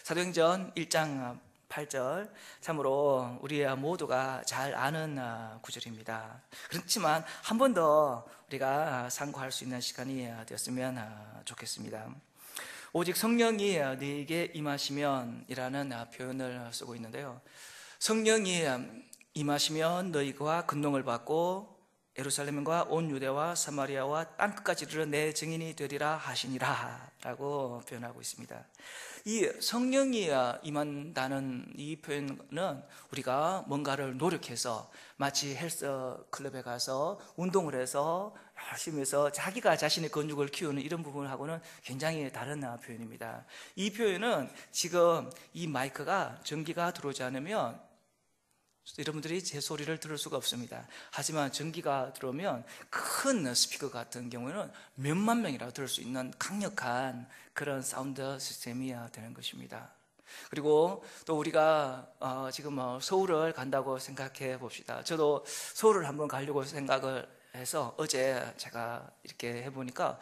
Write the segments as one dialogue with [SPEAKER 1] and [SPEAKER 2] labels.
[SPEAKER 1] 사도행전 1장 8절, 참으로 우리 모두가 잘 아는 구절입니다. 그렇지만 한 번 더 우리가 상고할 수 있는 시간이 되었으면 좋겠습니다. 오직 성령이 너에게 임하시면 이라는 표현을 쓰고 있는데요, 성령이 임하시면 너희가 근동을 받고 예루살렘과 온 유대와 사마리아와 땅끝까지 이르러 내 증인이 되리라 하시니라 라고 표현하고 있습니다. 이 성령이 임한다는 이 표현은 우리가 뭔가를 노력해서 마치 헬스클럽에 가서 운동을 해서 열심히 해서 자기가 자신의 근육을 키우는 이런 부분하고는 굉장히 다른 표현입니다. 이 표현은 지금 이 마이크가 전기가 들어오지 않으면 여러분들이 제 소리를 들을 수가 없습니다. 하지만 전기가 들어오면 큰 스피커 같은 경우에는 몇만 명이라도 들을 수 있는 강력한 그런 사운드 시스템이 되는 것입니다. 그리고 또 우리가 지금 서울을 간다고 생각해 봅시다. 저도 서울을 한번 가려고 생각을 해서 어제 제가 이렇게 해보니까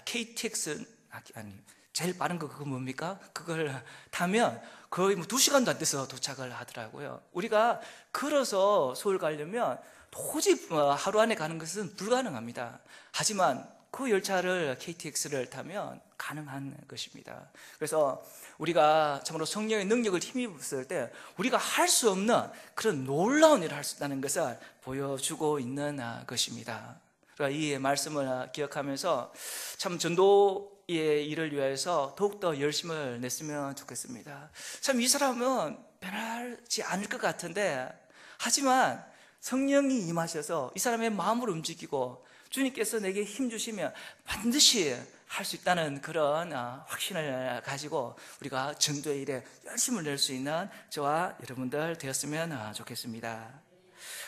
[SPEAKER 1] KTX 아니 제일 빠른 거 그거 뭡니까? 그걸 타면 거의 2시간도 안 돼서 도착을 하더라고요. 우리가 걸어서 서울 가려면 도저히 하루 안에 가는 것은 불가능합니다. 하지만 그 열차를 KTX를 타면 가능한 것입니다. 그래서 우리가 참으로 성령의 능력을 힘입었을 때 우리가 할 수 없는 그런 놀라운 일을 할 수 있다는 것을 보여주고 있는 것입니다. 그러니까 이 말씀을 기억하면서 참 전도의 일을 위해서 더욱더 열심을 냈으면 좋겠습니다. 참 이 사람은 변하지 않을 것 같은데, 하지만 성령이 임하셔서 이 사람의 마음을 움직이고 주님께서 내게 힘 주시면 반드시 할 수 있다는 그런 확신을 가지고 우리가 전도의 일에 열심을 낼 수 있는 저와 여러분들 되었으면 좋겠습니다.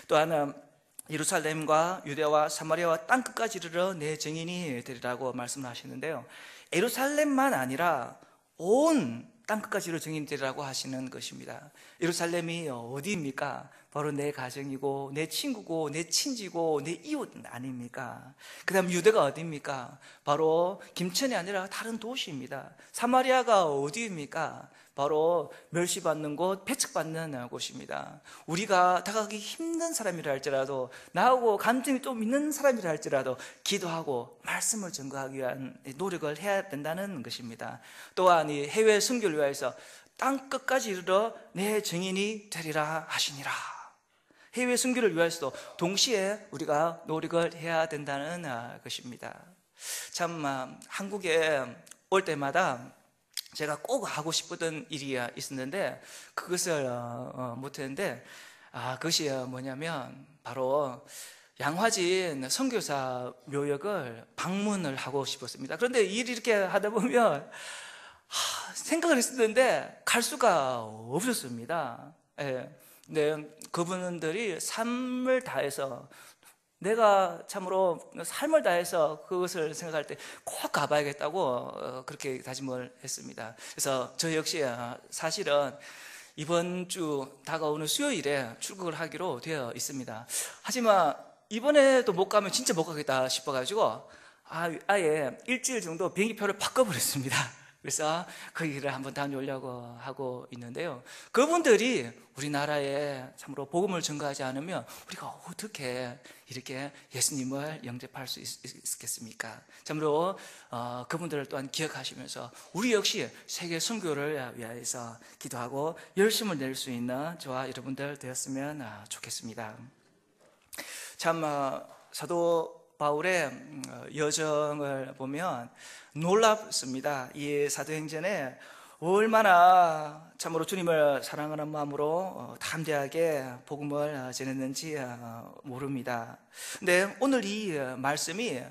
[SPEAKER 1] 또한 예루살렘과 유대와 사마리아와 땅끝까지 이르러 내 증인이 되리라고 말씀을 하시는데요, 예루살렘만 아니라 온 땅끝까지 이르러 증인이 되리라고 하시는 것입니다. 예루살렘이 어디입니까? 바로 내 가정이고 내 친구고 내 친지고 내 이웃 아닙니까? 그 다음 유대가 어디입니까? 바로 김천이 아니라 다른 도시입니다. 사마리아가 어디입니까? 바로 멸시받는 곳, 배척받는 곳입니다. 우리가 다가가기 힘든 사람이라 할지라도, 나하고 감정이 좀 있는 사람이라 할지라도 기도하고 말씀을 전가하기 위한 노력을 해야 된다는 것입니다. 또한 이 해외 선교를 위해서 땅끝까지 이르러 내 증인이 되리라 하시니라. 해외 선교를 위해서도 동시에 우리가 노력을 해야 된다는 것입니다. 참 한국에 올 때마다 제가 꼭 하고 싶었던 일이 있었는데 그것을 못했는데, 그것이 뭐냐면 바로 양화진 선교사 묘역을 방문을 하고 싶었습니다. 그런데 일을 이렇게 하다 보면 생각을 했었는데 갈 수가 없었습니다. 네, 그분들이 삶을 다해서, 내가 참으로 삶을 다해서 그것을 생각할 때 꼭 가봐야겠다고 그렇게 다짐을 했습니다. 그래서 저 역시 사실은 이번 주 다가오는 수요일에 출국을 하기로 되어 있습니다. 하지만 이번에도 못 가면 진짜 못 가겠다 싶어가지고 아예 일주일 정도 비행기표를 바꿔버렸습니다. 그래서 그 일을 한번 다녀오려고 하고 있는데요, 그분들이 우리나라에 참으로 복음을 전가하지 않으면 우리가 어떻게 이렇게 예수님을 영접할 수 있겠습니까? 참으로 그분들을 또한 기억하시면서 우리 역시 세계 선교를 위해서 기도하고 열심을 낼 수 있는 저와 여러분들 되었으면 좋겠습니다. 참 사도 바울의 여정을 보면 놀랍습니다. 이 사도행전에 얼마나 참으로 주님을 사랑하는 마음으로 담대하게 복음을 전했는지 모릅니다. 근데 오늘 이 말씀이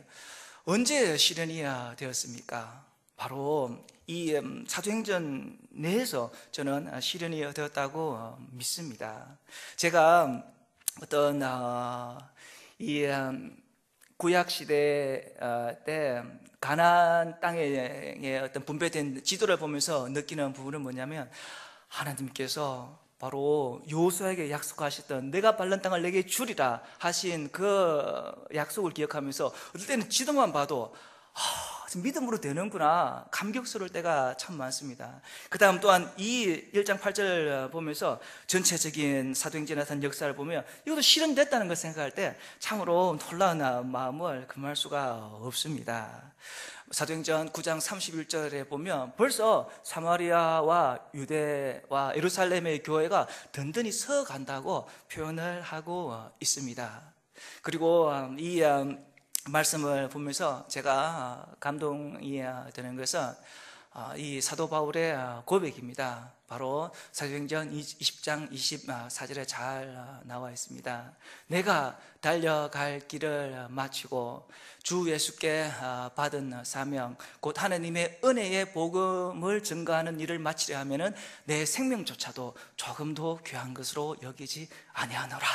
[SPEAKER 1] 언제 실현이 되었습니까? 바로 이 사도행전 내에서 저는 실현이 되었다고 믿습니다. 제가 어떤 이 구약시대 때 가나안 땅에 어떤 분배된 지도를 보면서 느끼는 부분은 뭐냐면, 하나님께서 바로 여호수아에게 약속하셨던 내가 밟는 땅을 내게 주리라 하신 그 약속을 기억하면서 어떨 때는 지도만 봐도 믿음으로 되는구나 감격스러울 때가 참 많습니다. 그 다음 또한 이 1장 8절 보면서 전체적인 사도행전에 나타난 역사를 보면 이것도 실현됐다는 걸 생각할 때 참으로 놀라운 마음을 금할 수가 없습니다. 사도행전 9장 31절에 보면 벌써 사마리아와 유대와 예루살렘의 교회가 든든히 서간다고 표현을 하고 있습니다. 그리고 이 말씀을 보면서 제가 감동이 되는 것은 이 사도 바울의 고백입니다. 바로 사도행전 20장 24절에 잘 나와 있습니다. 내가 달려갈 길을 마치고 주 예수께 받은 사명 곧 하나님의 은혜의 복음을 증거하는 일을 마치려 하면은 내 생명조차도 조금도 귀한 것으로 여기지 아니하노라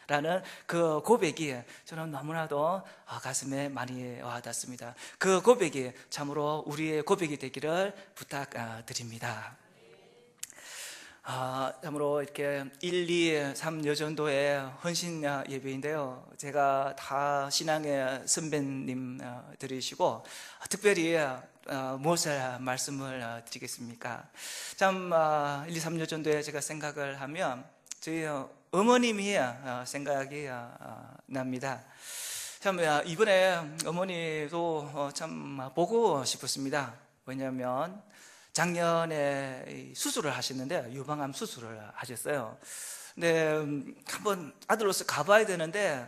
[SPEAKER 1] 라는 그 고백이 저는 너무나도 가슴에 많이 와닿습니다. 그 고백이 참으로 우리의 고백이 되기를 부탁드립니다. 참으로 이렇게 1, 2, 3 여전도의 헌신 예배인데요. 제가 다 신앙의 선배님들이시고 특별히 무엇을 말씀을 드리겠습니까? 참 1, 2, 3 여전도에 제가 생각을 하면 저희 어머님이 생각이 납니다. 참 이번에 어머니도 참 보고 싶었습니다. 왜냐하면 작년에 수술을 하셨는데 유방암 수술을 하셨어요. 근데 한번 아들로서 가봐야 되는데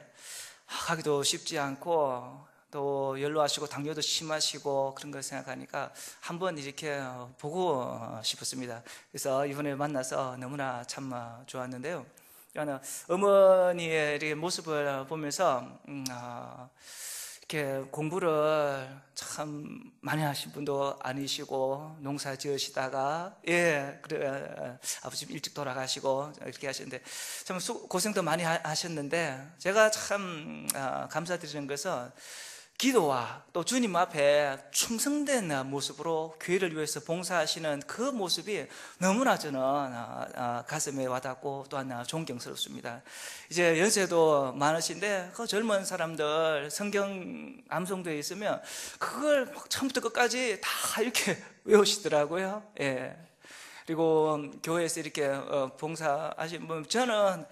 [SPEAKER 1] 가기도 쉽지 않고 또 연로하시고 당뇨도 심하시고 그런 걸 생각하니까 한번 이렇게 보고 싶었습니다. 그래서 이번에 만나서 너무나 참 좋았는데요. 어머니의 모습을 보면서 이렇게 공부를 참 많이 하신 분도 아니시고 농사 지으시다가 그래 아버지 일찍 돌아가시고 이렇게 하시는데 참 고생도 많이 하셨는데 제가 참 감사드리는 것은 기도와 또 주님 앞에 충성된 모습으로 교회를 위해서 봉사하시는 그 모습이 너무나 저는 가슴에 와닿고 또한 존경스럽습니다. 이제 연세도 많으신데 그 젊은 사람들 성경 암송되어 있으면 그걸 처음부터 끝까지 다 이렇게 외우시더라고요. 그리고 교회에서 이렇게 봉사하시는 분 저는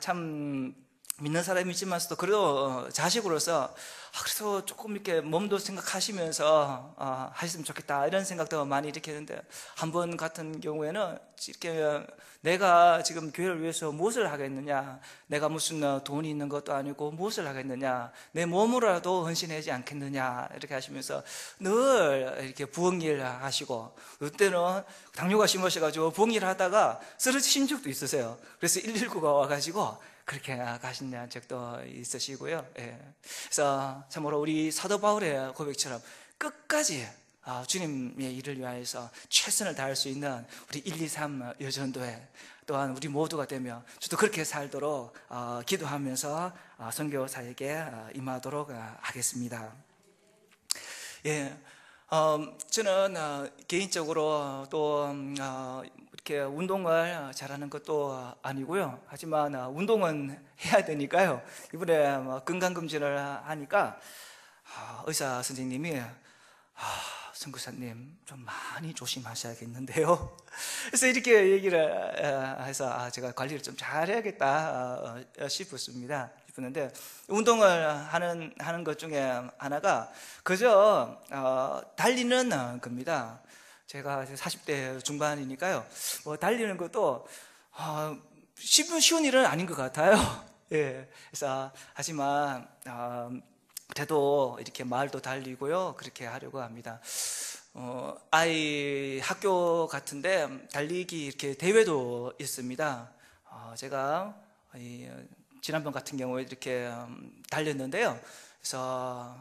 [SPEAKER 1] 참 믿는 사람이지만서도 그래도 자식으로서 그래도 조금 이렇게 몸도 생각하시면서 하셨으면 좋겠다 이런 생각도 많이 이렇게 했는데 한 번 같은 경우에는 이렇게 내가 지금 교회를 위해서 무엇을 하겠느냐, 내가 무슨 돈이 있는 것도 아니고 무엇을 하겠느냐, 내 몸으로라도 헌신하지 않겠느냐 이렇게 하시면서 늘 이렇게 부엌일 하시고 그때는 당뇨가 심하셔가지고 부엌일 하다가 쓰러지신 적도 있으세요. 그래서 119가 와가지고 그렇게 가신 적도 있으시고요. 그래서 참으로 우리 사도 바울의 고백처럼 끝까지 주님의 일을 위하여서 최선을 다할 수 있는 우리 1, 2, 3 여전도회 또한 우리 모두가 되며 저도 그렇게 살도록 기도하면서 선교사에게 임하도록 하겠습니다. 저는 개인적으로 또 이렇게 운동을 잘하는 것도 아니고요. 하지만 운동은 해야 되니까요. 이번에 건강검진을 하니까 의사 선생님이 선교사님 좀 많이 조심하셔야겠는데요. 그래서 이렇게 얘기를 해서 제가 관리를 좀 잘해야겠다 싶었습니다. 싶었는데 운동을 하는 것 중에 하나가 그저 달리는 겁니다. 제가 40대 중반이니까요. 달리는 것도 쉬운 일은 아닌 것 같아요. 그래서 하지만 그래도 이렇게 마을도 달리고요. 그렇게 하려고 합니다. 아이 학교 같은데 달리기 이렇게 대회도 있습니다. 제가 지난번 같은 경우에 이렇게 달렸는데요. 그래서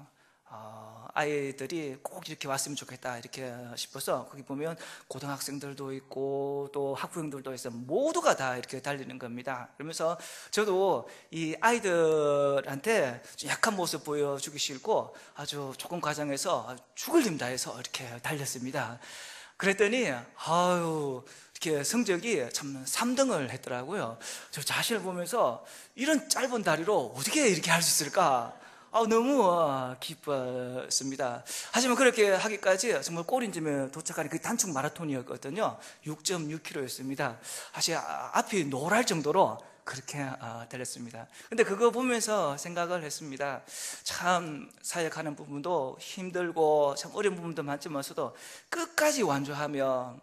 [SPEAKER 1] 아이들이 꼭 이렇게 왔으면 좋겠다 이렇게 싶어서 거기 보면 고등학생들도 있고 또 학부형들도 있어 모두가 다 이렇게 달리는 겁니다. 그러면서 저도 이 아이들한테 좀 약한 모습 보여주기 싫고 아주 조금 과정에서 죽을 힘 다해서 이렇게 달렸습니다. 그랬더니 이렇게 성적이 참 3등을 했더라고요. 저 자신을 보면서 이런 짧은 다리로 어떻게 이렇게 할 수 있을까? 너무 기뻤습니다. 하지만 그렇게 하기까지 정말 꼬린쯤에 도착하니 그 단축 마라톤이었거든요. 6.6km였습니다. 사실 앞이 노랄 정도로 그렇게 달렸습니다. 근데 그거 보면서 생각을 했습니다. 참 사역하는 부분도 힘들고 참 어려운 부분도 많지만서도 끝까지 완주하며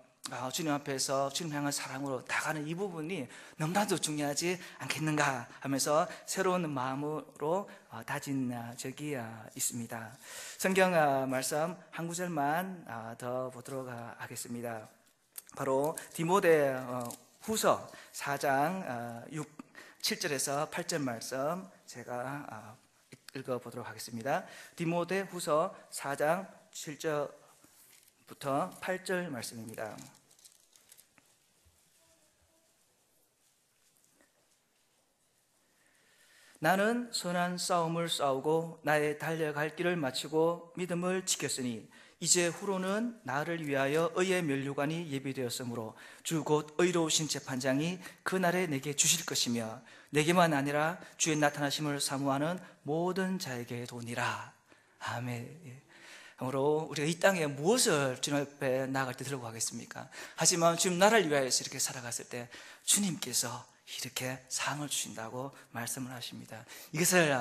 [SPEAKER 1] 주님 앞에서 주님 향한 사랑으로 나가는 이 부분이 너무나도 중요하지 않겠는가 하면서 새로운 마음으로 다진 적이 있습니다. 성경 말씀 한 구절만 더 보도록 하겠습니다. 바로 디모데 후서 4장 7절에서 8절 말씀 제가 읽어보도록 하겠습니다. 디모데 후서 4장 7절부터 8절 말씀입니다. 나는 선한 싸움을 싸우고 나의 달려갈 길을 마치고 믿음을 지켰으니 이제 후로는 나를 위하여 의의 면류관이 예비되었으므로 주 곧 의로우신 재판장이 그날에 내게 주실 것이며 내게만 아니라 주의 나타나심을 사모하는 모든 자에게 도니라. 아멘. 그러므로 우리가 이 땅에 무엇을 주님 앞에 나아갈 때 들고 가겠습니까? 하지만 주님 나라를 위하여서 이렇게 살아갔을 때 주님께서 이렇게 상을 주신다고 말씀을 하십니다. 이것을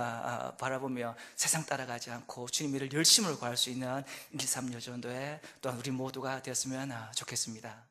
[SPEAKER 1] 바라보며 세상 따라가지 않고 주님의 일을 열심으로 구할 수 있는 1, 2, 3 여전도에 또한 우리 모두가 되었으면 좋겠습니다.